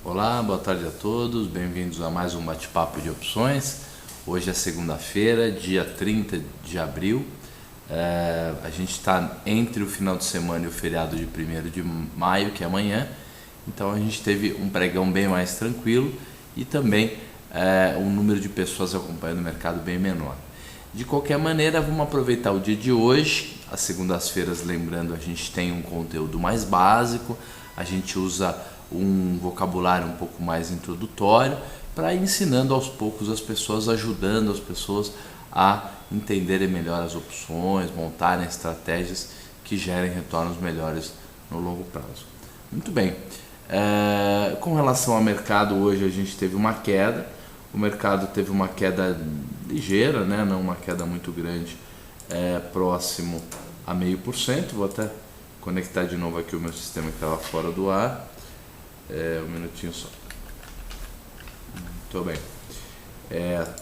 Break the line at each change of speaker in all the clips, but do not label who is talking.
Olá, boa tarde a todos, bem-vindos a mais um bate-papo de opções. Hoje é segunda-feira, dia 30 de abril. A gente está entre o final de semana e o feriado de 1º de maio, que é amanhã. Então a gente teve um pregão bem mais tranquilo e também um número de pessoas acompanhando o mercado bem menor. De qualquer maneira, vamos aproveitar o dia de hoje. As segundas-feiras, lembrando, a gente tem um conteúdo mais básico, a gente usa um vocabulário um pouco mais introdutório para ir ensinando aos poucos as pessoas, ajudando as pessoas a entenderem melhor as opções, montarem estratégias que gerem retornos melhores no longo prazo. Muito bem, com relação ao mercado, hoje a gente teve uma queda. O mercado teve uma queda ligeira, né? Não uma queda muito grande, próximo a 0,5%. Vou até conectar de novo aqui o meu sistema que estava fora do ar. Um minutinho só. Muito bem.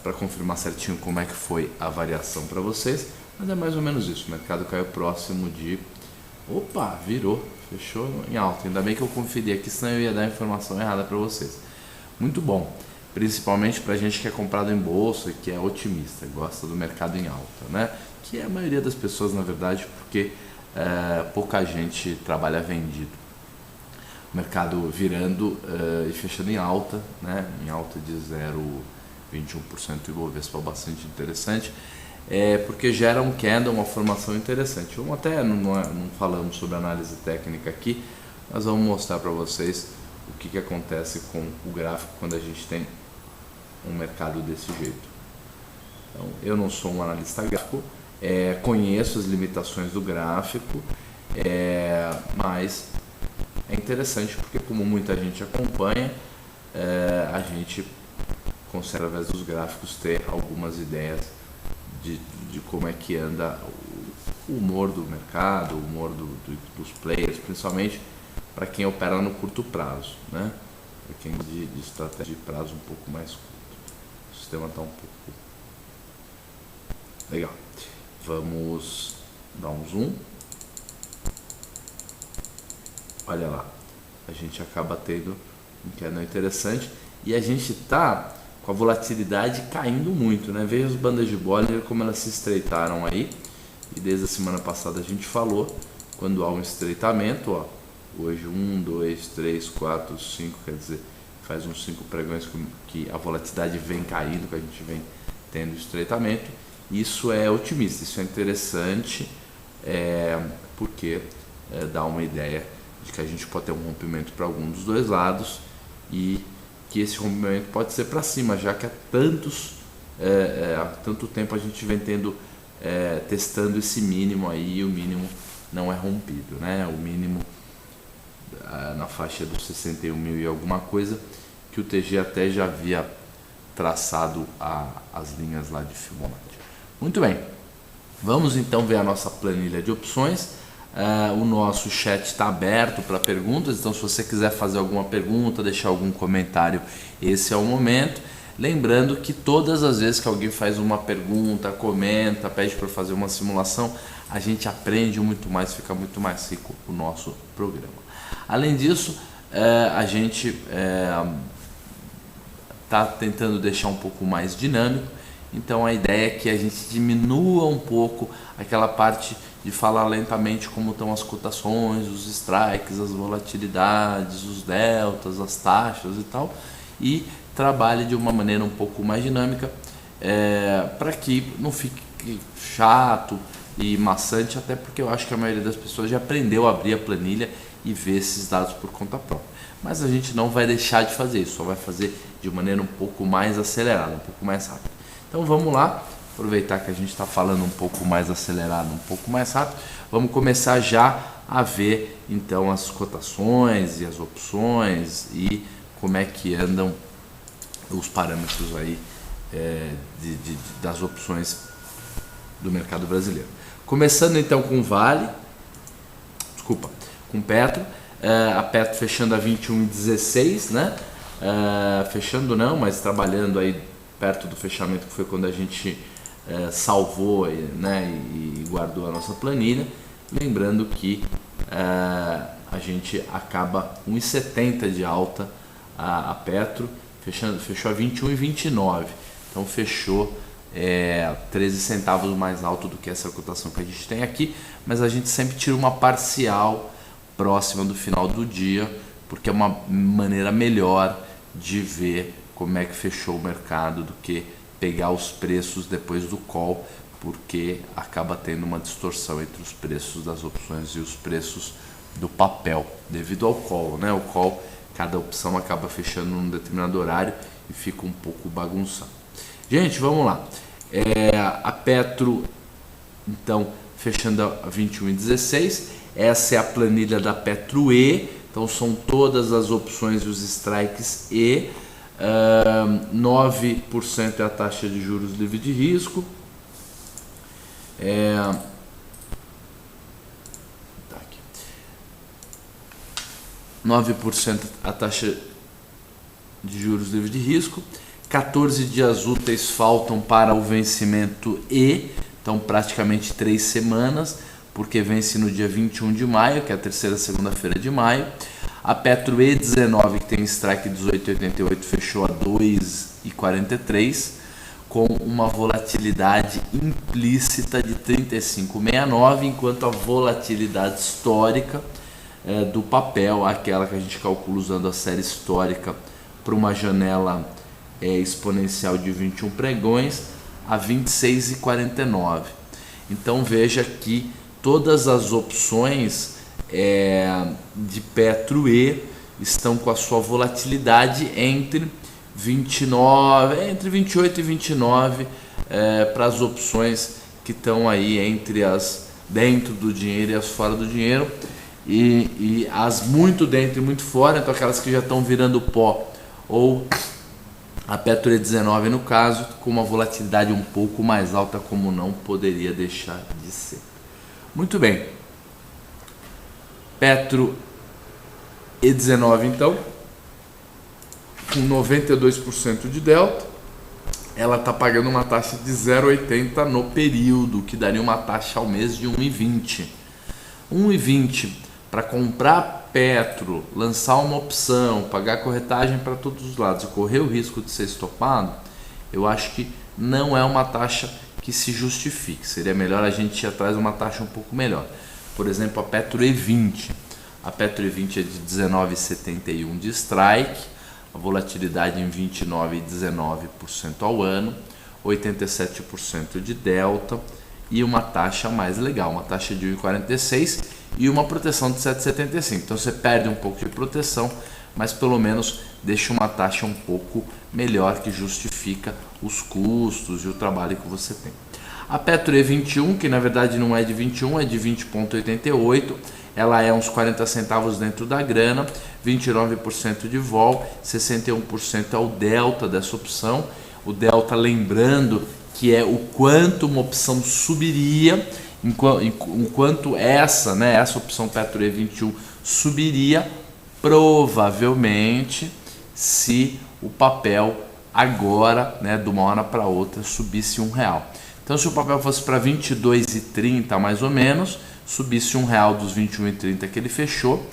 Para confirmar certinho como é que foi a variação para vocês, mas é mais ou menos isso. O mercado caiu próximo de... Opa, virou, fechou em alta. Ainda bem que eu conferi aqui, senão eu ia dar a informação errada para vocês. Muito bom. Principalmente para a gente que é comprado em bolsa e que é otimista, gosta do mercado em alta, né? Que é a maioria das pessoas, na verdade, porque pouca gente trabalha vendido. O mercado virando e fechando em alta, né? Em alta de 0,21% e Ibovespa, bastante interessante, porque gera um candle, uma formação interessante. Vamos até, não falamos sobre análise técnica aqui, mas vamos mostrar para vocês o que acontece com o gráfico quando a gente tem um mercado desse jeito. Então, eu não sou um analista gráfico, conheço as limitações do gráfico, mas é interessante porque, como muita gente acompanha, a gente consegue, através dos gráficos, ter algumas ideias de como é que anda o humor do mercado, o humor dos players, principalmente para quem opera no curto prazo, né? Para quem de estratégia de prazo um pouco mais curto. O sistema está um pouco legal. Vamos dar um zoom. Olha lá, a gente acaba tendo um candle interessante e a gente está com a volatilidade caindo muito, né? Veja as bandas de Bollinger como elas se estreitaram aí, e desde a semana passada a gente falou, quando há um estreitamento, ó, hoje 1, 2, 3, 4, 5, quer dizer, faz uns 5 pregões que a volatilidade vem caindo, que a gente vem tendo estreitamento. Isso é otimista, isso é interessante, porque dá uma ideia de que a gente pode ter um rompimento para algum dos dois lados e que esse rompimento pode ser para cima, já que há tanto tempo a gente vem testando esse mínimo aí, e o mínimo não é rompido, né? O mínimo na faixa dos 61 mil e alguma coisa, que o TG até já havia traçado as linhas lá de Fibonacci. Muito bem, vamos então ver a nossa planilha de opções. O nosso chat está aberto para perguntas, então se você quiser fazer alguma pergunta, deixar algum comentário, esse é o momento. Lembrando que todas as vezes que alguém faz uma pergunta, comenta, pede para fazer uma simulação, a gente aprende muito mais, fica muito mais rico o nosso programa. Além disso, a gente está tentando deixar um pouco mais dinâmico, então a ideia é que a gente diminua um pouco aquela parte de falar lentamente como estão as cotações, os strikes, as volatilidades, os deltas, as taxas e tal, e trabalhe de uma maneira um pouco mais dinâmica, para que não fique chato e maçante, até porque eu acho que a maioria das pessoas já aprendeu a abrir a planilha e ver esses dados por conta própria. Mas a gente não vai deixar de fazer isso, só vai fazer de maneira um pouco mais acelerada, um pouco mais rápida. Então vamos lá, aproveitar que a gente está falando um pouco mais acelerado, um pouco mais rápido, vamos começar já a ver então as cotações e as opções e como é que andam os parâmetros aí das opções do mercado brasileiro. Começando então com com Petro, a Petro fechando a 21,16, né? Fechando não, mas trabalhando aí perto do fechamento, que foi quando a gente salvou, né, e guardou a nossa planilha. Lembrando que a gente acaba 1,70 de alta a Petro, fechou a 21,29. Então fechou 13 centavos mais alto do que essa cotação que a gente tem aqui, mas a gente sempre tira uma parcial próxima do final do dia, porque é uma maneira melhor de ver como é que fechou o mercado do que pegar os preços depois do call, porque acaba tendo uma distorção entre os preços das opções e os preços do papel, devido ao call, né? O call, cada opção acaba fechando num determinado horário e fica um pouco bagunçado. Gente, vamos lá. A Petro, então, fechando a 21,16. Essa é a planilha da Petro E. Então, são todas as opções e os strikes E. 9% é a taxa de juros livre de risco. Tá aqui. 9% a taxa de juros livre de risco. 14 dias úteis faltam para o vencimento E, então praticamente 3 semanas, porque vence no dia 21 de maio, que é a terceira segunda-feira de maio. A Petro E19, que tem strike 18,88, fechou a 2,43, com uma volatilidade implícita de 35,69, enquanto a volatilidade histórica do papel, aquela que a gente calcula usando a série histórica para uma janela exponencial de 21 pregões, a 26,49. Então veja que todas as opções de Petro E estão com a sua volatilidade entre 28 e 29 para as opções que estão aí entre as dentro do dinheiro e as fora do dinheiro, e as muito dentro e muito fora, então aquelas que já estão virando pó, ou a Petro E19 no caso, com uma volatilidade um pouco mais alta, como não poderia deixar de ser. Muito bem. Petro E19 então, com 92% de delta, ela está pagando uma taxa de 0,80 no período, que daria uma taxa ao mês de 1,20. 1,20 para comprar Petro, lançar uma opção, pagar corretagem para todos os lados e correr o risco de ser estopado, eu acho que não é uma taxa que se justifique. Seria melhor a gente ir atrás de uma taxa um pouco melhor. Por exemplo, a Petro E20. A Petro E20 é de 19,71 de strike, a volatilidade em 29,19% ao ano, 87% de delta e uma taxa mais legal, uma taxa de 1,46 e uma proteção de 7,75. Então você perde um pouco de proteção, mas pelo menos deixa uma taxa um pouco melhor, que justifica os custos e o trabalho que você tem. A Petro E21, que na verdade não é de 21, é de 20,88, ela é uns 40 centavos dentro da grana, 29% de vol, 61% é o delta dessa opção. O delta, lembrando que é o quanto uma opção subiria, enquanto essa opção Petro E21 subiria, provavelmente, se o papel agora, de uma hora para outra, subisse R$1. Então, se o papel fosse para 22,30 mais ou menos, subisse R$1 dos 21,30 que ele fechou,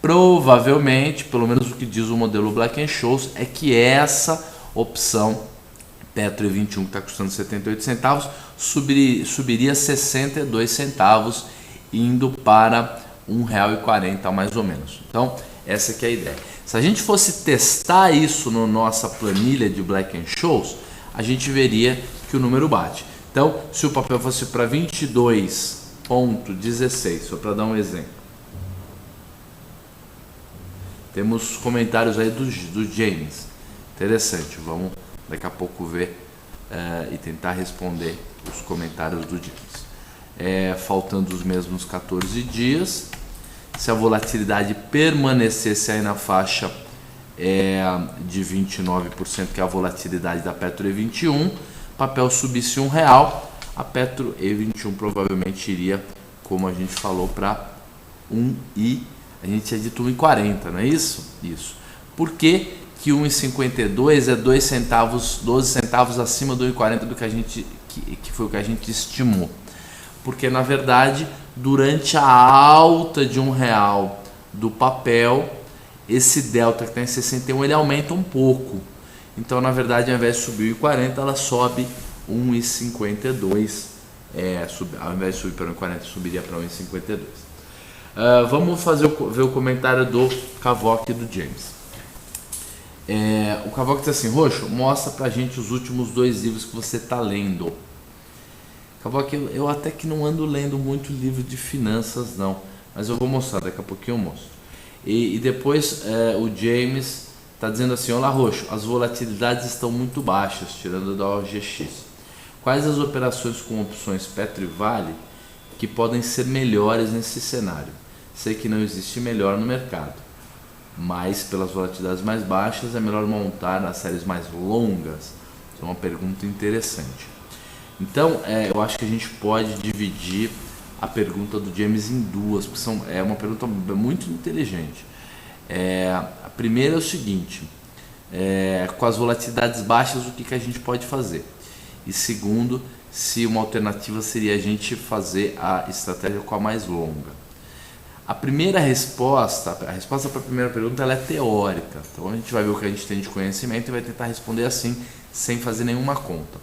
provavelmente, pelo menos o que diz o modelo Black-Scholes, é que essa opção Petro E21, que está custando 78 centavos, subiria 62 centavos, indo para R$1,40 mais ou menos. Então, essa que é a ideia. Se a gente fosse testar isso na nossa planilha de Black-Scholes, a gente veria que o número bate. Então, se o papel fosse para 22,16, só para dar um exemplo. Temos comentários aí do James. Interessante, vamos daqui a pouco ver e tentar responder os comentários do James. Faltando os mesmos 14 dias, se a volatilidade permanecesse aí na faixa de 29%, que é a volatilidade da Petro E21, papel subisse R$1, a Petro E21 provavelmente iria, como a gente falou, para a gente tinha dito 1,40, não é isso? Isso. Por que 1,52 é 2 centavos, 12 centavos acima do 1,40 do que foi o que a gente estimou? Porque na verdade, durante a alta de R$1 do papel, esse delta que está em 61 ele aumenta um pouco. Então, na verdade, ao invés de subir 1,40, ela sobe 1,52. Ao invés de subir para 1,40, subiria para 1,52. Vamos ver o comentário do Kavok e do James. O Kavok diz assim: Roxo, mostra pra gente os últimos 2 livros que você está lendo. Kavok, eu até que não ando lendo muito livro de finanças não, mas eu vou mostrar, daqui a pouquinho eu mostro. E depois o James está dizendo assim: olá Roxo, as volatilidades estão muito baixas, tirando da OGX. Quais as operações com opções Petro e Vale que podem ser melhores nesse cenário? Sei que não existe melhor no mercado, mas pelas volatilidades mais baixas é melhor montar nas séries mais longas? Isso é uma pergunta interessante. Então, eu acho que a gente pode dividir a pergunta do James em duas, porque é uma pergunta muito inteligente. A primeira é o seguinte: com as volatilidades baixas, o que a gente pode fazer? E segundo, se uma alternativa seria a gente fazer a estratégia com a mais longa. A resposta para a primeira pergunta, ela é teórica. Então a gente vai ver o que a gente tem de conhecimento e vai tentar responder assim, sem fazer nenhuma conta.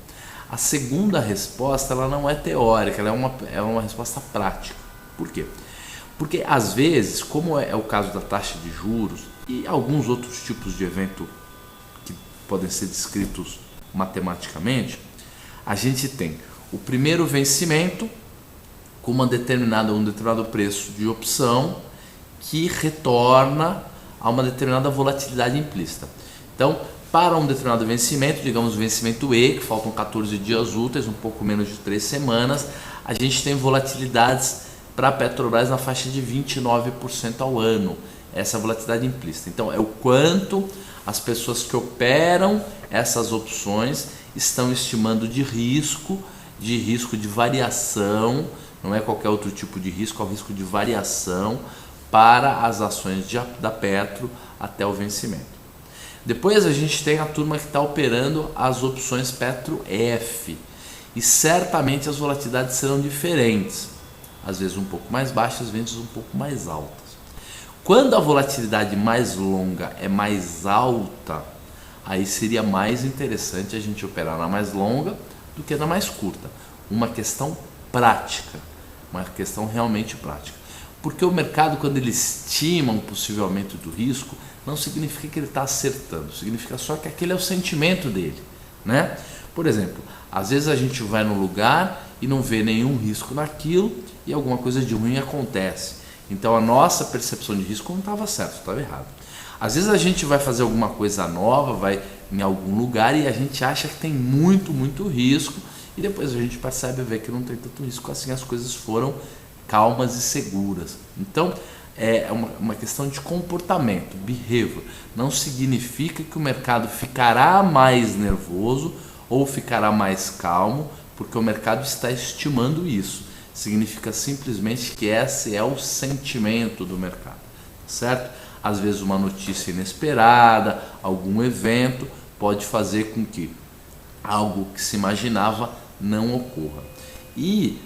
A segunda resposta, ela não é teórica, ela é uma resposta prática. Por quê? Porque às vezes, como é o caso da taxa de juros e alguns outros tipos de evento que podem ser descritos matematicamente, a gente tem o primeiro vencimento com um determinado preço de opção que retorna a uma determinada volatilidade implícita. Então, para um determinado vencimento, digamos o vencimento E, que faltam 14 dias úteis, um pouco menos de 3 semanas, a gente tem volatilidades para a Petrobras na faixa de 29% ao ano. Essa é a volatilidade implícita. Então, é o quanto as pessoas que operam essas opções estão estimando de risco de variação, não é qualquer outro tipo de risco, é o risco de variação para as ações da Petro até o vencimento. Depois a gente tem a turma que está operando as opções Petro F, e certamente as volatilidades serão diferentes, às vezes um pouco mais baixas, às vezes um pouco mais altas. Quando a volatilidade mais longa é mais alta, aí seria mais interessante a gente operar na mais longa do que na mais curta. Uma questão prática, uma questão realmente prática. Porque o mercado, quando ele estima um possível aumento do risco, não significa que ele está acertando, significa só que aquele é o sentimento dele, né? Por exemplo, às vezes a gente vai num lugar e não vê nenhum risco naquilo e alguma coisa de ruim acontece. Então a nossa percepção de risco não estava certa, estava errado. Às vezes a gente vai fazer alguma coisa nova, vai em algum lugar e a gente acha que tem muito, muito risco e depois a gente percebe e vê que não tem tanto risco assim, as coisas foram calmas e seguras. Então é uma questão de comportamento, behavior. Não significa que o mercado ficará mais nervoso ou ficará mais calmo, porque o mercado está estimando isso. Significa simplesmente que esse é o sentimento do mercado, certo? Às vezes uma notícia inesperada, algum evento pode fazer com que algo que se imaginava não ocorra. E,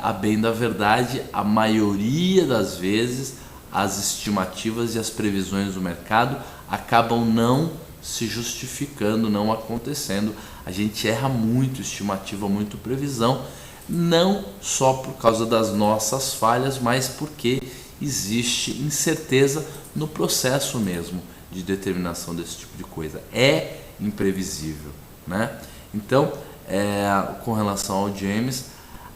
a bem da verdade, a maioria das vezes as estimativas e as previsões do mercado acabam não se justificando, não acontecendo. A gente erra muito estimativa, muito previsão, não só por causa das nossas falhas, mas porque existe incerteza no processo mesmo de determinação desse tipo de coisa. É imprevisível, né? Então, com relação ao James,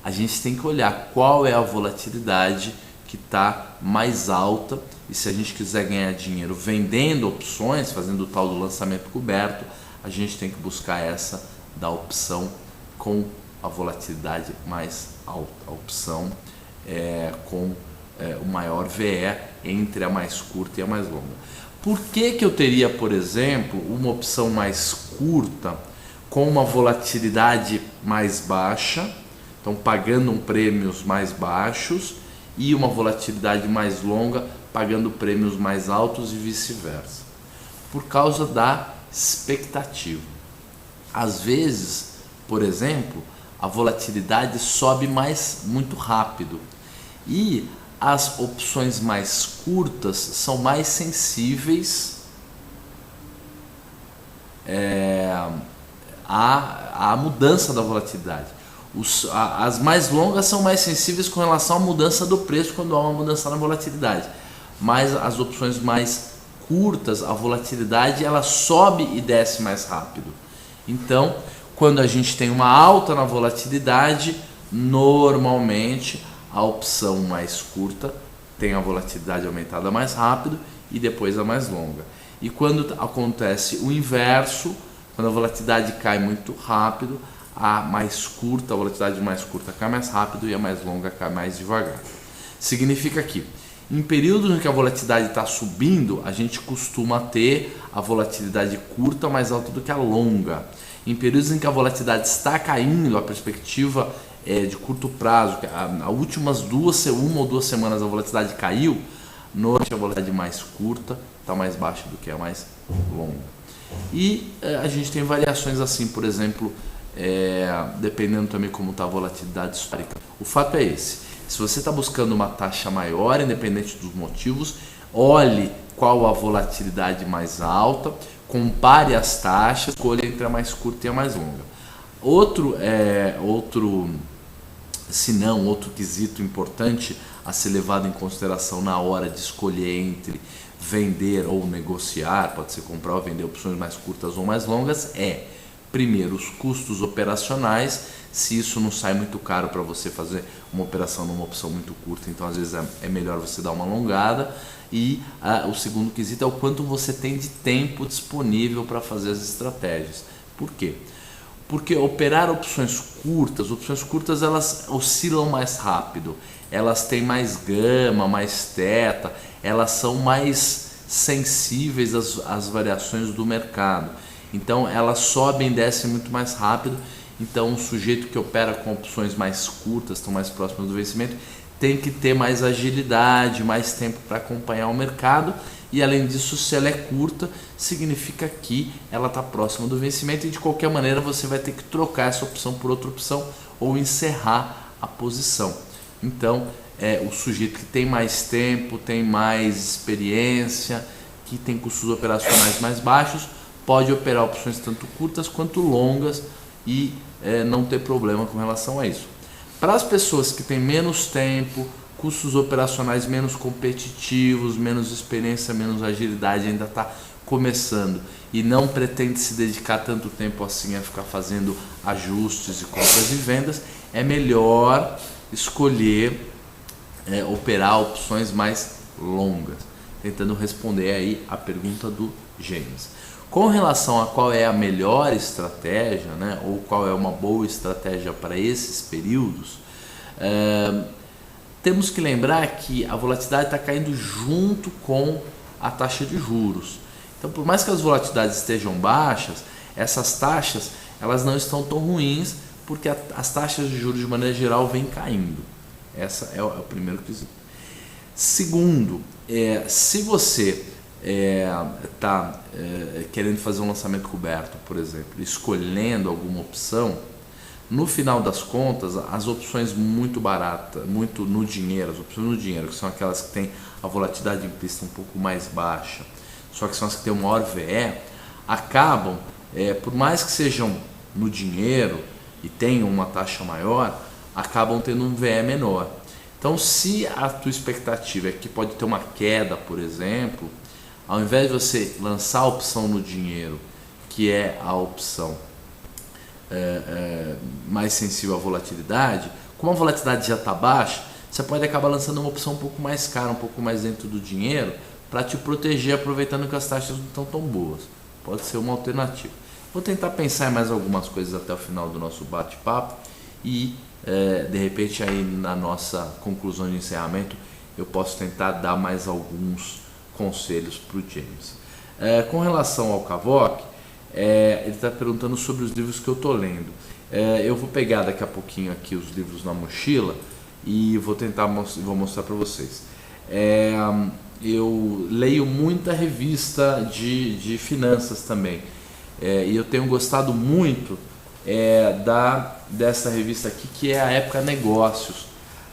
a gente tem que olhar qual é a volatilidade que está mais alta, e se a gente quiser ganhar dinheiro vendendo opções, fazendo o tal do lançamento coberto, a gente tem que buscar essa da opção com a volatilidade mais alta, a opção com o maior VE entre a mais curta e a mais longa. Por que eu teria, por exemplo, uma opção mais curta com uma volatilidade mais baixa, então pagando prêmios mais baixos, e uma volatilidade mais longa pagando prêmios mais altos e vice-versa? Por causa da expectativa. Às vezes, por exemplo, a volatilidade sobe muito rápido e as opções mais curtas são mais sensíveis à mudança da volatilidade. As mais longas são mais sensíveis com relação à mudança do preço quando há uma mudança na volatilidade, mas as opções mais curtas, a volatilidade ela sobe e desce mais rápido. Então, quando a gente tem uma alta na volatilidade, normalmente a opção mais curta tem a volatilidade aumentada mais rápido e depois a mais longa. E quando acontece o inverso, quando a volatilidade cai muito rápido, a volatilidade mais curta cai mais rápido e a mais longa cai mais devagar. Significa que em períodos em que a volatilidade está subindo, a gente costuma ter a volatilidade curta mais alta do que a longa. Em períodos em que a volatilidade está caindo, a perspectiva é de curto prazo, as últimas uma ou duas semanas a volatilidade caiu, normalmente a volatilidade mais curta está mais baixa do que a mais longa. E a gente tem variações assim, por exemplo, dependendo também como está a volatilidade histórica. O fato é esse: se você está buscando uma taxa maior, independente dos motivos, olhe qual a volatilidade mais alta, compare as taxas, escolha entre a mais curta e a mais longa. Outro quesito importante a ser levado em consideração na hora de escolher entre vender ou negociar, pode ser comprar ou vender opções mais curtas ou mais longas, primeiro, os custos operacionais. Se isso não sai muito caro para você fazer uma operação numa opção muito curta, então às vezes é melhor você dar uma alongada. E o segundo quesito é o quanto você tem de tempo disponível para fazer as estratégias. Por quê? Porque operar opções curtas elas oscilam mais rápido, elas têm mais gama, mais teta, elas são mais sensíveis às variações do mercado. Então elas sobem e descem muito mais rápido. Então um sujeito que opera com opções mais curtas, estão mais próximas do vencimento, tem que ter mais agilidade, mais tempo para acompanhar o mercado. E além disso, se ela é curta, significa que ela está próxima do vencimento e de qualquer maneira você vai ter que trocar essa opção por outra opção ou encerrar a posição. Então, o sujeito que tem mais tempo, tem mais experiência, que tem custos operacionais mais baixos, pode operar opções tanto curtas quanto longas e não ter problema com relação a isso. Para as pessoas que têm menos tempo, custos operacionais menos competitivos, menos experiência, menos agilidade, ainda está começando e não pretende se dedicar tanto tempo assim a ficar fazendo ajustes e compras e vendas, é melhor escolher operar opções mais longas, tentando responder aí a pergunta do James. Com relação a qual é a melhor estratégia, né, ou qual é uma boa estratégia para esses períodos, temos que lembrar que a volatilidade está caindo junto com a taxa de juros. Então, por mais que as volatilidades estejam baixas, essas taxas elas não estão tão ruins, porque as taxas de juros de maneira geral vêm caindo. Essa é o primeiro quesito. Segundo, se você está querendo fazer um lançamento coberto, por exemplo, escolhendo alguma opção, no final das contas, as opções muito baratas, muito no dinheiro, as opções no dinheiro, que são aquelas que têm a volatilidade implícita um pouco mais baixa, só que são as que têm o maior VE, acabam, por mais que sejam no dinheiro e tenham uma taxa maior, acabam tendo um VE menor. Então, se a tua expectativa é que pode ter uma queda, por exemplo, ao invés de você lançar a opção no dinheiro, que é a opção mais sensível à volatilidade, como a volatilidade já está baixa, você pode acabar lançando uma opção um pouco mais cara, um pouco mais dentro do dinheiro, para te proteger, aproveitando que as taxas não estão tão boas. Pode ser uma alternativa. Vou tentar pensar em mais algumas coisas até o final do nosso bate-papo e de repente aí na nossa conclusão de encerramento eu posso tentar dar mais alguns conselhos para o James. Com relação ao Cavoque, ele está perguntando sobre os livros que eu estou lendo. Eu vou pegar daqui a pouquinho aqui os livros na mochila e vou mostrar para vocês. Eu leio muita revista de finanças também, e eu tenho gostado muito dessa revista aqui, que é a Época Negócios.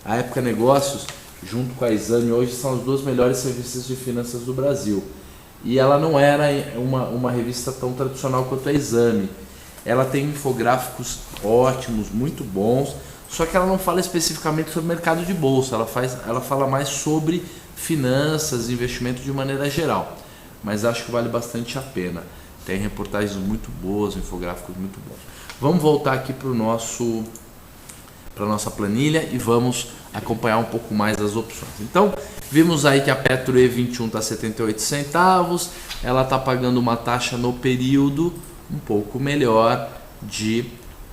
A Época Negócios junto com a Exame, hoje são as duas melhores revistas de finanças do Brasil. E ela não era uma revista tão tradicional quanto a Exame. Ela tem infográficos ótimos, muito bons, só que ela não fala especificamente sobre mercado de bolsa, ela fala mais sobre finanças, investimento de maneira geral. Mas acho que vale bastante a pena. Tem reportagens muito boas, infográficos muito bons. Vamos voltar aqui para a nossa planilha e vamos acompanhar um pouco mais as opções. Então, vimos aí que a Petro E21 está 78 centavos, ela está pagando uma taxa no período um pouco melhor de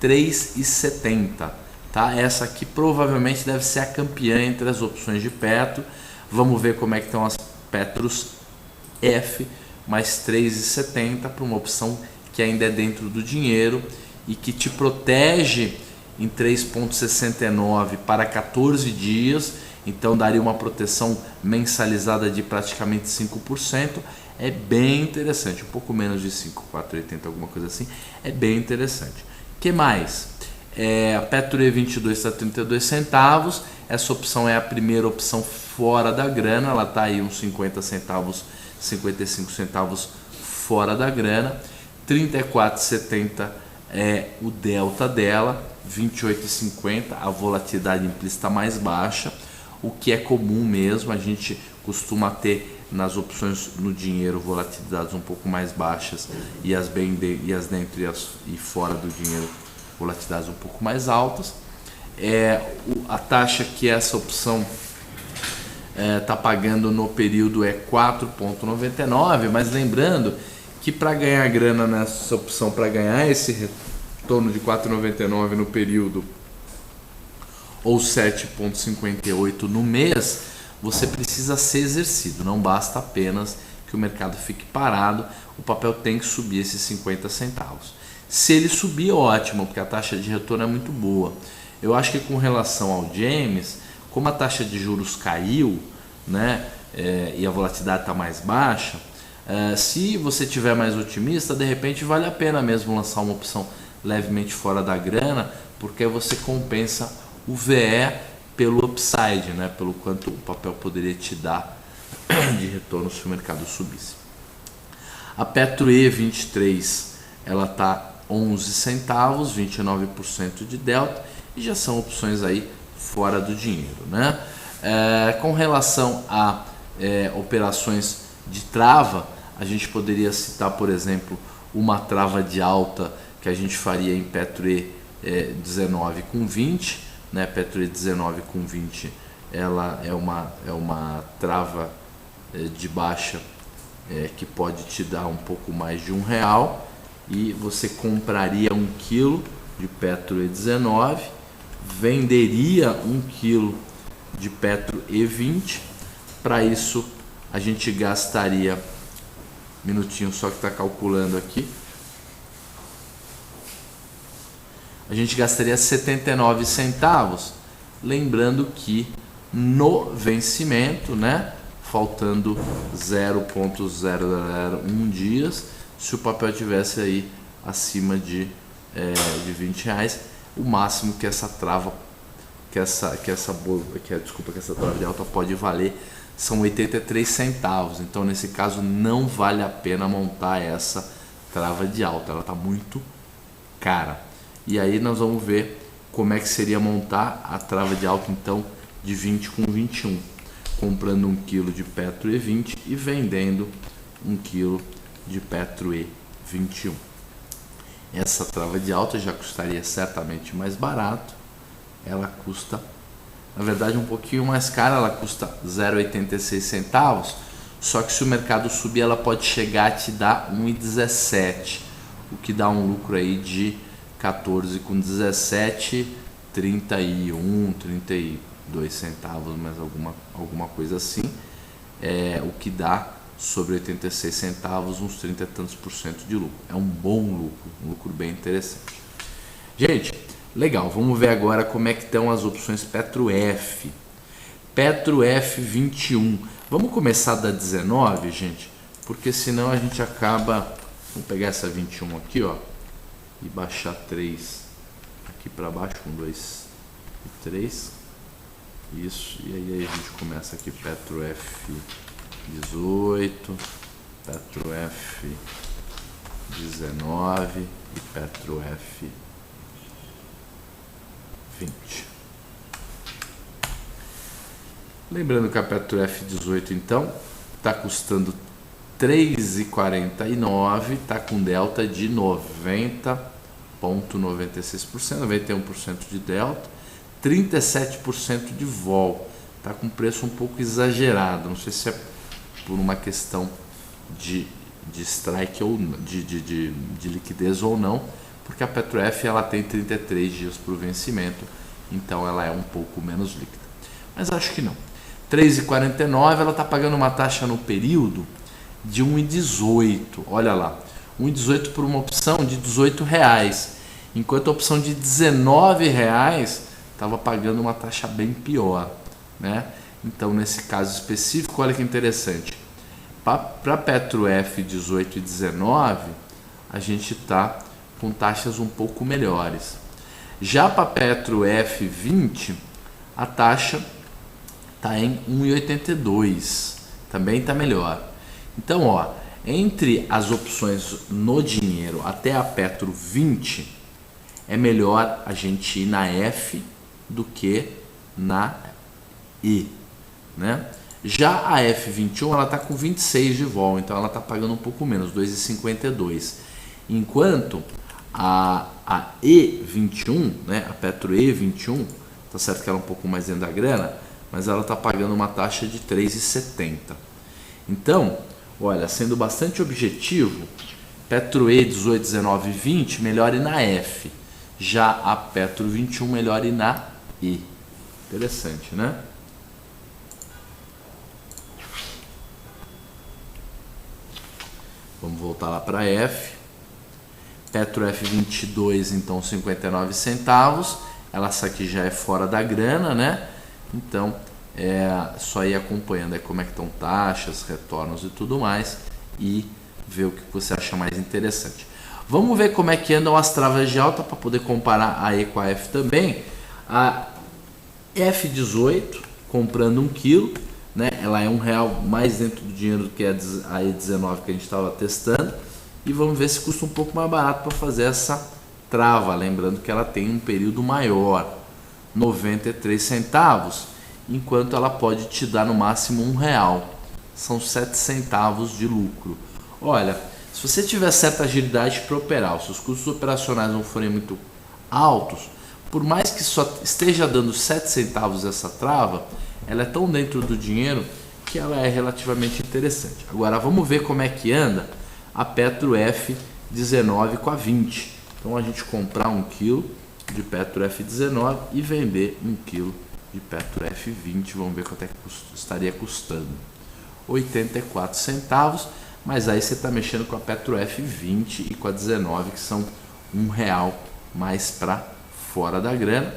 3,70. Tá? Essa aqui provavelmente deve ser a campeã entre as opções de Petro. Vamos ver como é que estão as Petros F, mais 3,70 para uma opção que ainda é dentro do dinheiro e que te protege em 3,69 para 14 dias, então daria uma proteção mensalizada de praticamente 5%. É bem interessante, um pouco menos de 5, 4,80, alguma coisa assim, é bem interessante. O que mais? A Petro E22 está 32 centavos, essa opção é a primeira opção fora da grana, ela está aí uns 50 centavos, 55 centavos fora da grana. 34,70 é o delta dela, 28,50 a volatilidade implícita mais baixa, o que é comum mesmo, a gente costuma ter nas opções no dinheiro volatilidades um pouco mais baixas e as dentro e fora do dinheiro volatilidades um pouco mais altas. A taxa que essa opção está pagando no período é 4,99, mas lembrando que para ganhar grana nessa opção, para ganhar esse retorno de 4,99 no período ou 7,58 no mês, você precisa ser exercido, não basta apenas que o mercado fique parado, o papel tem que subir esses 50 centavos. Se ele subir, ótimo, porque a taxa de retorno é muito boa. Eu acho que com relação ao James, como a taxa de juros caiu, né, e a volatilidade está mais baixa, se você tiver mais otimista, de repente vale a pena mesmo lançar uma opção levemente fora da grana, porque você compensa o VE pelo upside, né, pelo quanto o papel poderia te dar de retorno se o mercado subisse. A Petro E23 ela está 11 centavos, 29% de delta, e já são opções aí fora do dinheiro, né? Com relação a operações de trava, a gente poderia citar, por exemplo, uma trava de alta que a gente faria em Petro E19 com 20, né? Petro E19 com 20 ela é uma trava de baixa que pode te dar um pouco mais de R$1, e você compraria 1 kg de Petro E19, venderia 1 kg de Petro E20. Para isso a gente gastaria, minutinho só que está calculando aqui, a gente gastaria 79 centavos, lembrando que no vencimento, né, faltando 0,001 dias, se o papel tivesse aí acima de R$20, o máximo que essa trava, que essa trava de alta pode valer são 83 centavos. Então nesse caso não vale a pena montar essa trava de alta, ela está muito cara. E aí nós vamos ver como é que seria montar a trava de alta então de 20 com 21, comprando 1 kg de Petro E20 e vendendo 1 kg de Petro E21. Essa trava de alta já custaria certamente mais barato, ela custa, na verdade, um pouquinho mais cara, ela custa 0,86 centavos, só que se o mercado subir ela pode chegar a te dar 1,17, o que dá um lucro aí de 14 com 17, 31, 32 centavos, mais alguma coisa assim, o que dá sobre 86 centavos, uns 30 e tantos por cento de lucro. É um bom lucro, um lucro bem interessante. Gente, legal, vamos ver agora como é que estão as opções Petro F. Petro F21. Vamos começar da 19, gente, porque senão a gente acaba... Vamos pegar essa 21 aqui, ó, e baixar 3 aqui para baixo, 1, 2 e 3. Isso, e aí a gente começa aqui Petro F18, Petro F19 e Petro F20. Lembrando que a Petro F18 então está custando R$ 3,49, está com delta de 90,96%, 91% de delta, 37% de vol. Está com preço um pouco exagerado, não sei se é por uma questão de strike ou de liquidez ou não, porque a PetroF ela tem 33 dias para o vencimento, então ela é um pouco menos líquida. Mas acho que não. 3,49, ela está pagando uma taxa no período de 1,18. Olha lá, 1,18 por uma opção de R$18, enquanto a opção de R$19 estava pagando uma taxa bem pior, né? Então, nesse caso específico, olha que interessante. Para Petro F18 e 19, a gente está com taxas um pouco melhores. Já para Petro F20, a taxa está em 1,82, também está melhor. Então, ó, entre as opções no dinheiro até a Petro 20, é melhor a gente ir na F do que na E, né? Já a F21 ela está com 26 de vol, então ela está pagando um pouco menos, 2,52. Enquanto a E21, né, a Petro E21, tá certo que ela é um pouco mais dentro da grana, mas ela está pagando uma taxa de 3,70. Então, olha, sendo bastante objetivo, Petro E 18, 19 e 20 melhor ir na F. Já a Petro 21 melhor ir na E. Interessante, né? Vamos voltar lá para F. Petro F22, então 59 centavos. Ela essa aqui já é fora da grana, né? Então, só ir acompanhando aí como é que estão taxas, retornos e tudo mais e ver o que você acha mais interessante. Vamos ver como é que andam as travas de alta para poder comparar a E com a F também. A F18 comprando 1 kg, né? Ela é R$1 mais dentro do dinheiro do que a E19 que a gente estava testando, e vamos ver se custa um pouco mais barato para fazer essa trava, lembrando que ela tem um período maior, 93 centavos, enquanto ela pode te dar no máximo R$1, são 7 centavos de lucro. Olha, se você tiver certa agilidade para operar, se os custos operacionais não forem muito altos, por mais que só esteja dando 7 centavos essa trava, ela é tão dentro do dinheiro que ela é relativamente interessante. Agora vamos ver como é que anda a Petro F19 com a 20. Então a gente comprar 1 kg de Petro F19 e vender 1 kg de Petro F20. Vamos ver quanto é que estaria custando. 84 centavos, mas aí você está mexendo com a Petro F20 e com a 19, que são R$1 mais para fora da grana.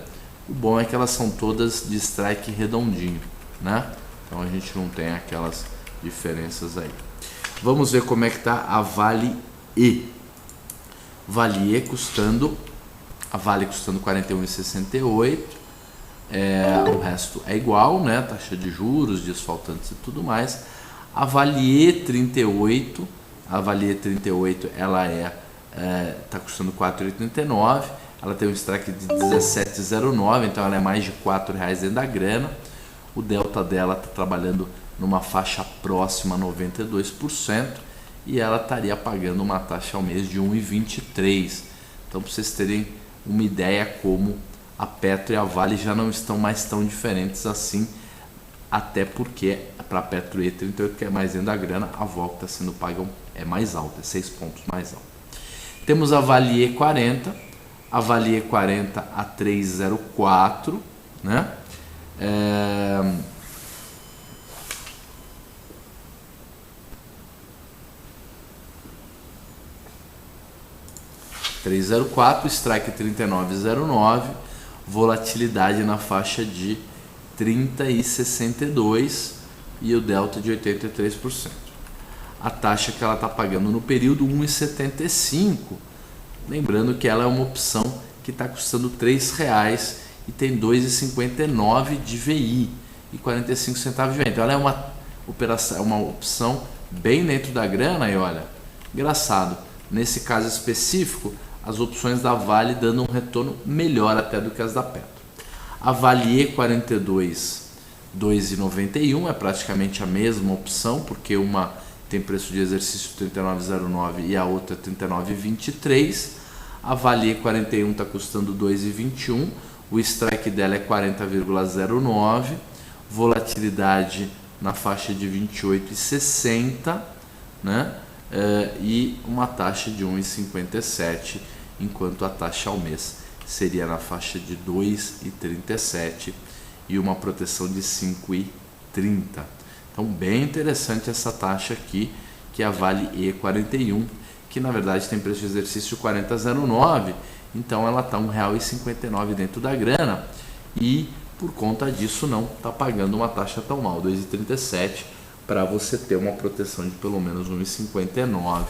O bom é que elas são todas de strike redondinho, né? Então a gente não tem aquelas diferenças aí. Vamos ver como é que tá a Vale E. Vale E custando, a Vale custando 41,68. O resto é igual, né? Taxa de juros, dias faltantes e tudo mais. A Vale E38, ela tá custando 4,89. Ela tem um strike de 17,09, então ela é mais de R$4 dentro da grana. O delta dela está trabalhando numa faixa próxima a 92% e ela estaria pagando uma taxa ao mês de 1,23. Então, para vocês terem uma ideia como a Petro e a Vale já não estão mais tão diferentes assim, até porque para a Petro E38, que é mais dentro da grana, a vol que está sendo paga é mais alta, é 6 pontos mais alta. Temos a Vale E40, a Vale E40 a 3,04, né? 3,04, strike 39,09, volatilidade na faixa de 30,62 e o delta de 83%. A taxa que ela está pagando no período 1,75, lembrando que ela é uma opção que está custando R$3 e tem 2,59 de VI e 45 centavos de VI. Então ela é uma opção bem dentro da grana. E olha, engraçado, nesse caso específico, as opções da Vale dando um retorno melhor até do que as da Petro. A Vale E42, 2,91 é praticamente a mesma opção, porque uma tem preço de exercício 39,09 e a outra 39,23. A Vale E41 está custando 2,21, o strike dela é 40,09, volatilidade na faixa de 28,60, né? E uma taxa de 1,57, enquanto a taxa ao mês seria na faixa de 2,37 e uma proteção de 5,30. Então bem interessante essa taxa aqui, que é a Vale E41, que na verdade tem preço de exercício 40,09, então ela está R$ 1,59 dentro da grana e por conta disso não está pagando uma taxa tão mal, 2,37, para você ter uma proteção de pelo menos 1,59,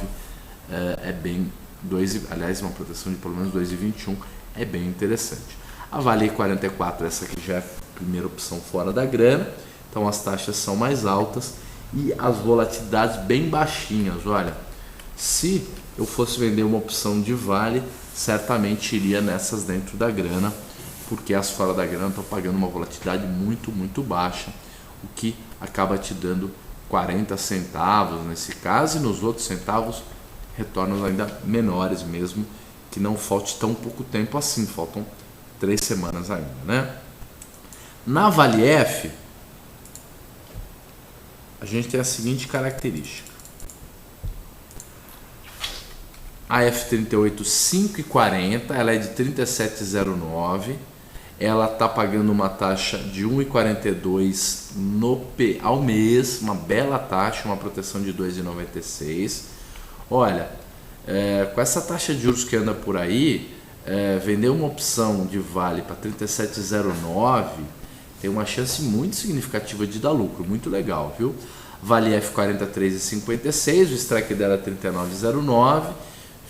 aliás, uma proteção de pelo menos 2,21 é bem interessante. A Vale E44, essa aqui já é a primeira opção fora da grana, então as taxas são mais altas e as volatilidades bem baixinhas. Olha, se eu fosse vender uma opção de Vale, certamente iria nessas dentro da grana, porque as fora da grana estão pagando uma volatilidade muito, muito baixa, o que acaba te dando 40 centavos nesse caso, e nos outros centavos retornos ainda menores, mesmo que não falte tão pouco tempo assim, faltam 3 semanas ainda, né? Na Vale F, a gente tem a seguinte característica: a F38 5,40, ela é de 37,09, ela está pagando uma taxa de 1,42 ao mês, uma bela taxa, uma proteção de 2,96. Olha, com essa taxa de juros que anda por aí, vender uma opção de Vale para 37,09 tem uma chance muito significativa de dar lucro, muito legal, viu? Vale F43,56, o strike dela é 39,09,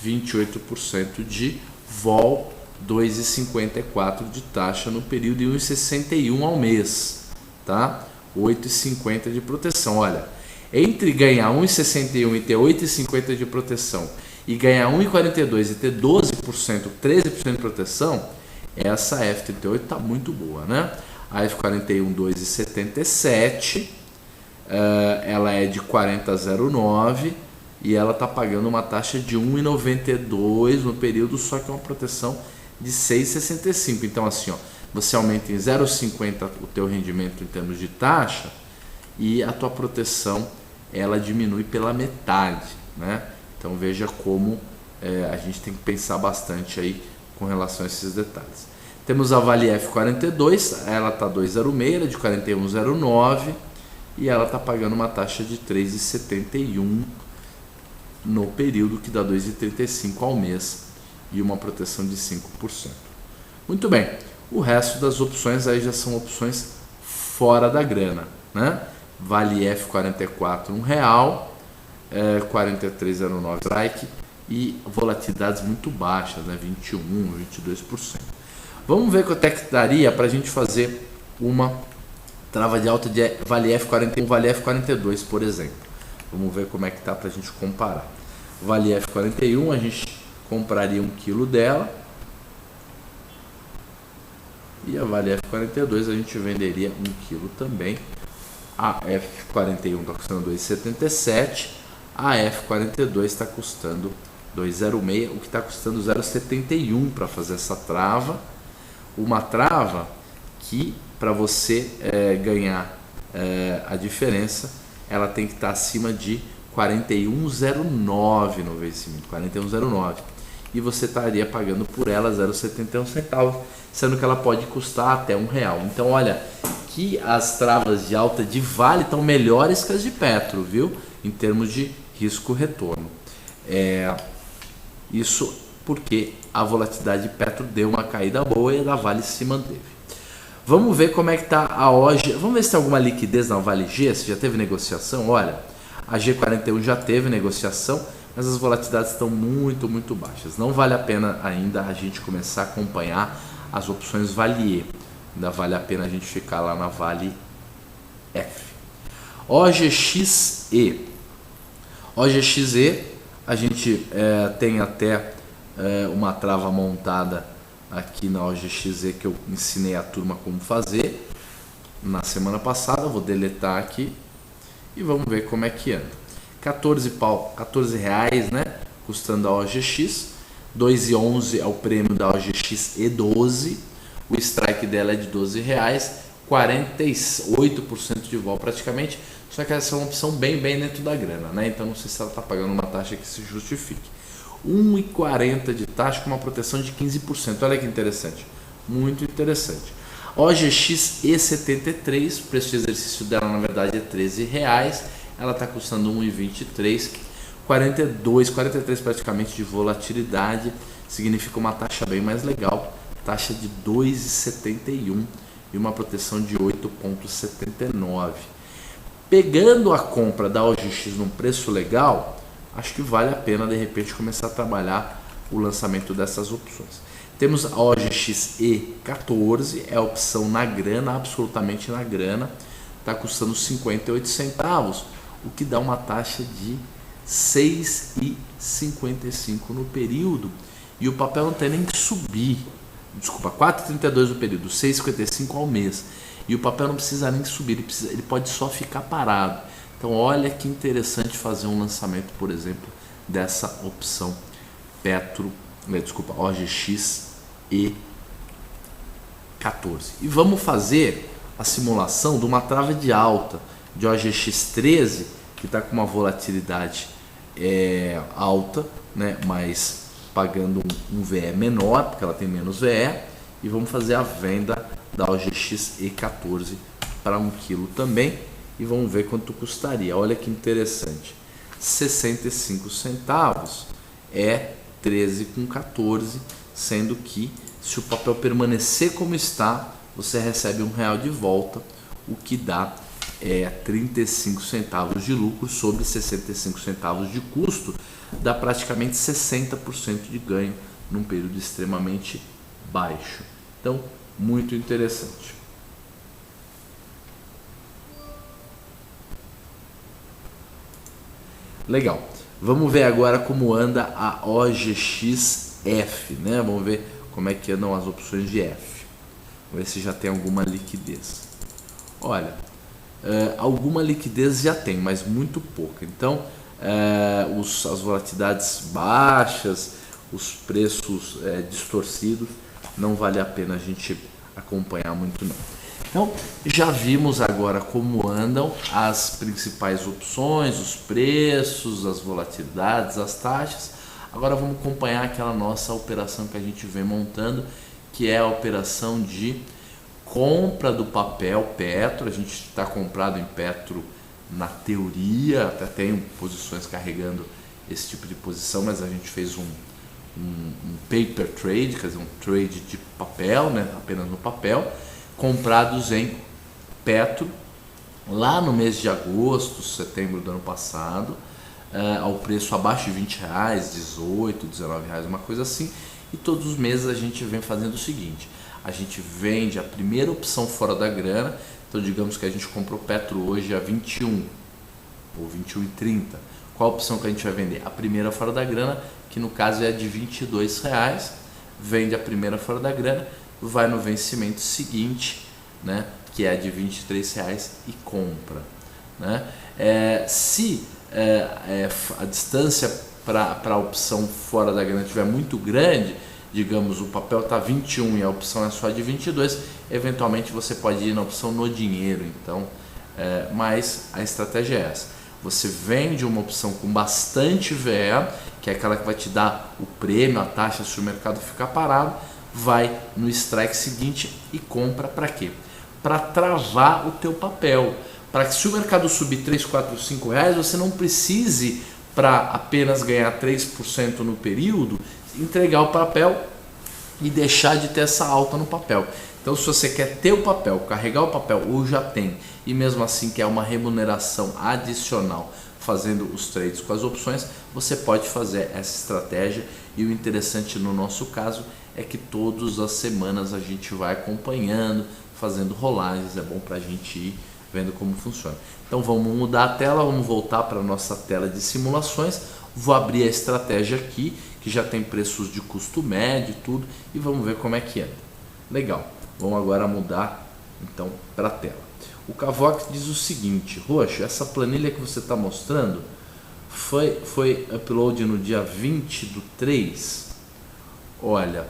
28% de vol, 2,54 de taxa no período e 1,61 ao mês, tá? 8,50 de proteção. Olha, entre ganhar 1,61 e ter 8,50 de proteção e ganhar 1,42 e ter 12%, 13% de proteção, essa F38 está muito boa, né? A F41, 2,77, ela é de 40,09 e ela está pagando uma taxa de 1,92 no período, só que é uma proteção de 6,65. Então assim, ó, você aumenta em 0,50 o teu rendimento em termos de taxa e a tua proteção ela diminui pela metade, né? Então veja como a gente tem que pensar bastante aí com relação a esses detalhes. Temos a Vale F42, ela está 2,06, ela é de 41,09 e ela está pagando uma taxa de 3,71 no período, que dá 2,35 ao mês e uma proteção de 5%. Muito bem, o resto das opções aí já são opções fora da grana, né? Vale F44, R$ 43,09 strike e volatilidades muito baixas, né? 21%, 22%. Vamos ver quanto é que daria para a gente fazer uma trava de alta de Vale F41, Vale F42, por exemplo. Vamos ver como é que tá para a gente comparar. Vale F41, a gente compraria 1 kg dela. E a Vale F42 a gente venderia 1 kg também. A F41 está custando 2,77. A F42 está custando 2,06, o que está custando 0,71 para fazer essa trava. Uma trava que, para você ganhar a diferença, ela tem que estar acima de 41,09 no vencimento, 41,09. E você estaria pagando por ela 0,71 centavos, sendo que ela pode custar até R$1. Então, olha, que as travas de alta de Vale estão melhores que as de Petro, viu? Em termos de risco-retorno. Isso porque a volatilidade de Petro deu uma caída boa e a da Vale se manteve. Vamos ver como é que está a OG. Vamos ver se tem alguma liquidez na Vale G, se já teve negociação. Olha, a G41 já teve negociação, mas as volatilidades estão muito baixas. Não vale a pena ainda a gente começar a acompanhar as opções Vale E. ainda vale a pena a gente ficar lá na Vale F. OGXE. OGXE, a gente tem até uma trava montada aqui na OGXE que eu ensinei a turma como fazer na semana passada. Vou deletar aqui e vamos ver como é que anda. 14 reais, né? Custando a OGX. 2,11 é o prêmio da OGX E12. O strike dela é de 12 reais. 48% de vol praticamente. Só que essa é uma opção bem dentro da grana, né? Então não sei se ela está pagando uma taxa que se justifique. 1,40 de taxa com uma proteção de 15%. Olha que interessante. Muito interessante. OGX E73, o preço de exercício dela na verdade é 13 reais. Ela está custando 1,23, 43 praticamente de volatilidade, significa uma taxa bem mais legal, taxa de 2,71 e uma proteção de 8,79. Pegando a compra da OGX num preço legal, acho que vale a pena de repente começar a trabalhar o lançamento dessas opções. Temos a OGX E14, é a opção na grana, absolutamente na grana, está custando 58 centavos, o que dá uma taxa de 6,55 no período, e o papel não tem nem que subir, desculpa, 4,32 no período, 6,55 ao mês, e o papel não precisa nem subir, ele pode só ficar parado. Então olha que interessante fazer um lançamento, por exemplo, dessa opção OGX E14. E vamos fazer a simulação de uma trava de alta de OGX 13, que está com uma volatilidade alta, né, mas pagando um VE menor, porque ela tem menos VE, e vamos fazer a venda da OGX E14 para 1 kg também, e vamos ver quanto custaria. Olha que interessante, 65 centavos é 13,14, sendo que se o papel permanecer como está, você recebe R$1 de volta, o que dá 35 centavos de lucro sobre 65 centavos de custo, dá praticamente 60% de ganho num período extremamente baixo. Então, muito interessante. Legal. Vamos ver agora como anda a OGXF, né? Vamos ver como é que andam as opções de F. Vamos ver se já tem alguma liquidez. Olha, alguma liquidez já tem, mas muito pouca. Então, as volatilidades baixas, os preços distorcidos, não vale a pena a gente acompanhar muito não. Então, já vimos agora como andam as principais opções, os preços, as volatilidades, as taxas. Agora vamos acompanhar aquela nossa operação que a gente vem montando, que é a operação de compra do papel Petro. A gente está comprado em Petro na teoria, até tem posições carregando esse tipo de posição, mas a gente fez um paper trade, quer dizer, um trade de papel, né, apenas no papel, comprados em Petro lá no mês de agosto, setembro do ano passado, ao preço abaixo de 20 reais, 18, 19 reais, uma coisa assim. E todos os meses a gente vem fazendo o seguinte: a gente vende a primeira opção fora da grana. Então digamos que a gente comprou Petro hoje a 21 ou 21,30. Qual a opção que a gente vai vender? A primeira fora da grana, que no caso é de 22 reais. Vende a primeira fora da grana, vai no vencimento seguinte, né, que é de 23 reais, e compra, né? Se a distância para a opção fora da grana estiver muito grande, digamos o papel está 21 e a opção é só de 22, eventualmente você pode ir na opção no dinheiro. Então, mas a estratégia é essa: você vende uma opção com bastante VE, que é aquela que vai te dar o prêmio, a taxa se o mercado ficar parado, vai no strike seguinte e compra. Para quê? Para travar o teu papel, para que se o mercado subir 3, 4, 5 reais, você não precise, para apenas ganhar 3% no período, entregar o papel e deixar de ter essa alta no papel. Então, se você quer ter o papel, carregar o papel, ou já tem, e mesmo assim quer uma remuneração adicional fazendo os trades com as opções, você pode fazer essa estratégia. E o interessante no nosso caso é que todas as semanas a gente vai acompanhando, fazendo rolagens, é bom para a gente ir vendo como funciona. Então vamos mudar a tela, vamos voltar para a nossa tela de simulações, vou abrir a estratégia aqui, que já tem preços de custo médio e tudo, e vamos ver como é que anda. Legal, vamos agora mudar então para a tela. O Cavox diz o seguinte: Roxo, essa planilha que você está mostrando foi upload no dia 20/3? Olha,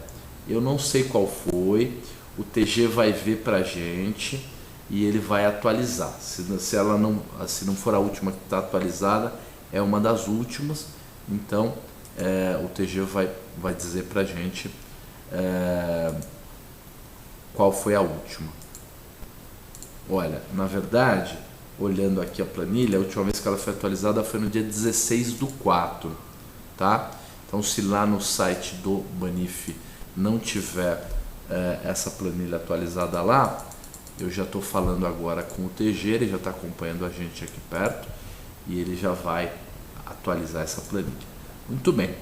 eu não sei qual foi, o TG vai ver pra gente e ele vai atualizar. Se não for a última que está atualizada, é uma das últimas, então o TG vai dizer pra gente qual foi a última. Olha, na verdade, olhando aqui a planilha, a última vez que ela foi atualizada foi no dia 16/4, tá? Então, se lá no site do Banif não tiver essa planilha atualizada lá, eu já estou falando agora com o TG, ele já está acompanhando a gente aqui perto e ele já vai atualizar essa planilha. Muito bem,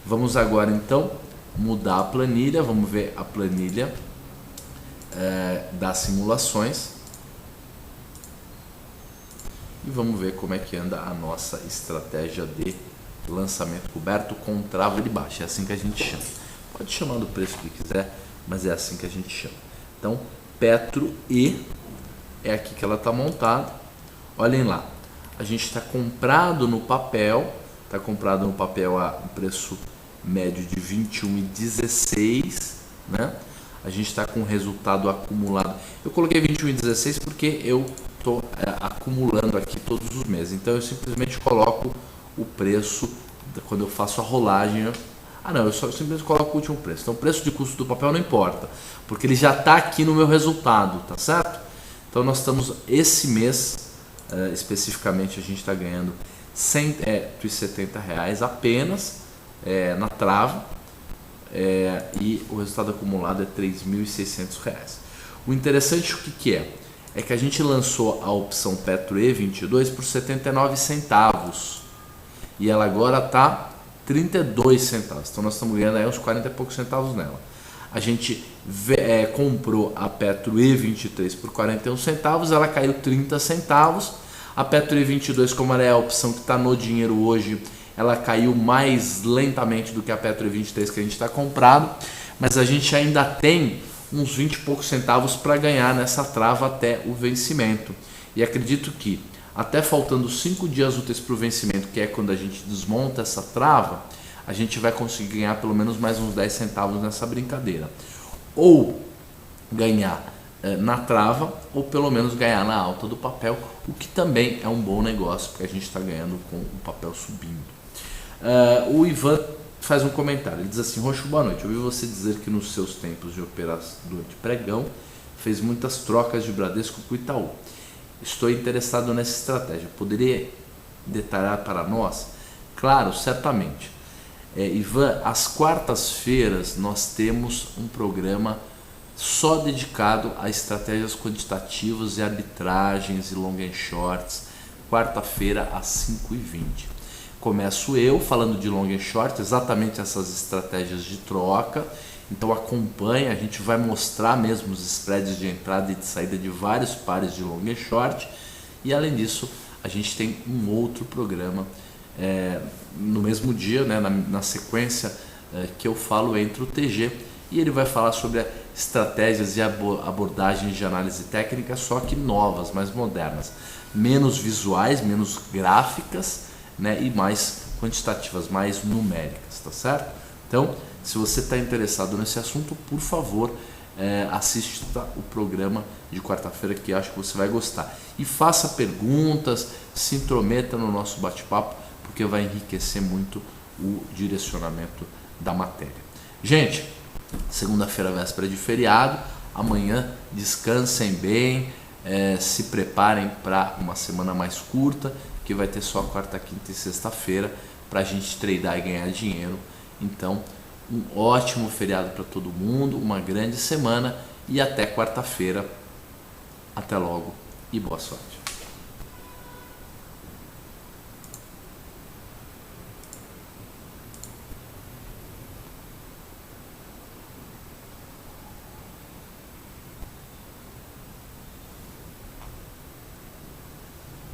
vamos agora então mudar a planilha, vamos ver a planilha das simulações. E vamos ver como é que anda a nossa estratégia de lançamento coberto com trava de baixa. É assim que a gente chama. Pode chamar do preço que quiser, mas é assim que a gente chama. Então, Petro E é aqui que ela está montada. Olhem lá, a gente está comprado no papel. Está comprado no papel a um preço médio de 21,16, né? A gente está com resultado acumulado. Eu coloquei 21,16 porque eu estou acumulando aqui todos os meses. Então eu simplesmente coloco o preço quando eu faço a rolagem. Eu simplesmente coloco o último preço. Então o preço de custo do papel não importa, porque ele já está aqui no meu resultado, tá certo? Então nós estamos esse mês, especificamente a gente está ganhando R$170 apenas na trava. E o resultado acumulado é R$3.600. O interessante o que é? É que a gente lançou a opção Petro E22 por 79 centavos e ela agora está 32 centavos. Então nós estamos ganhando aí uns 40 e poucos centavos nela. A gente comprou a Petro E23 por 41 centavos, ela caiu 30 centavos. A Petro E22, como ela é a opção que está no dinheiro hoje, ela caiu mais lentamente do que a Petro E23 que a gente está comprado, mas a gente ainda tem uns 20 e poucos centavos para ganhar nessa trava até o vencimento. E acredito que até faltando 5 dias úteis para o vencimento, que é quando a gente desmonta essa trava, a gente vai conseguir ganhar pelo menos mais uns 10 centavos nessa brincadeira. Ou ganhar na trava, ou pelo menos ganhar na alta do papel, o que também é um bom negócio, porque a gente está ganhando com o papel subindo. O Ivan faz um comentário, ele diz assim: Roxo, boa noite, eu ouvi você dizer que nos seus tempos de operação durante pregão fez muitas trocas de Bradesco para o Itaú. Estou interessado nessa estratégia, poderia detalhar para nós? Claro, certamente. Ivan, às quartas-feiras nós temos um programa só dedicado a estratégias quantitativas e arbitragens e long and shorts, quarta-feira às 5h20. Começo eu falando de long and short, exatamente essas estratégias de troca. Então acompanha, a gente vai mostrar mesmo os spreads de entrada e de saída de vários pares de long and short. E além disso, a gente tem um outro programa no mesmo dia, né, na sequência que eu falo, entre o TG, e ele vai falar sobre estratégias e abordagens de análise técnica, só que novas, mais modernas, menos visuais, menos gráficas, né, e mais quantitativas, mais numéricas, tá certo? Então, se você está interessado nesse assunto, por favor, assista o programa de quarta-feira, que acho que você vai gostar. E faça perguntas, se intrometa no nosso bate-papo, porque vai enriquecer muito o direcionamento da matéria. Gente, segunda-feira, véspera de feriado, amanhã descansem bem, se preparem para uma semana mais curta, que vai ter só quarta, quinta e sexta-feira para a gente tradar e ganhar dinheiro. Então, um ótimo feriado para todo mundo, uma grande semana e até quarta-feira. Até logo e boa sorte.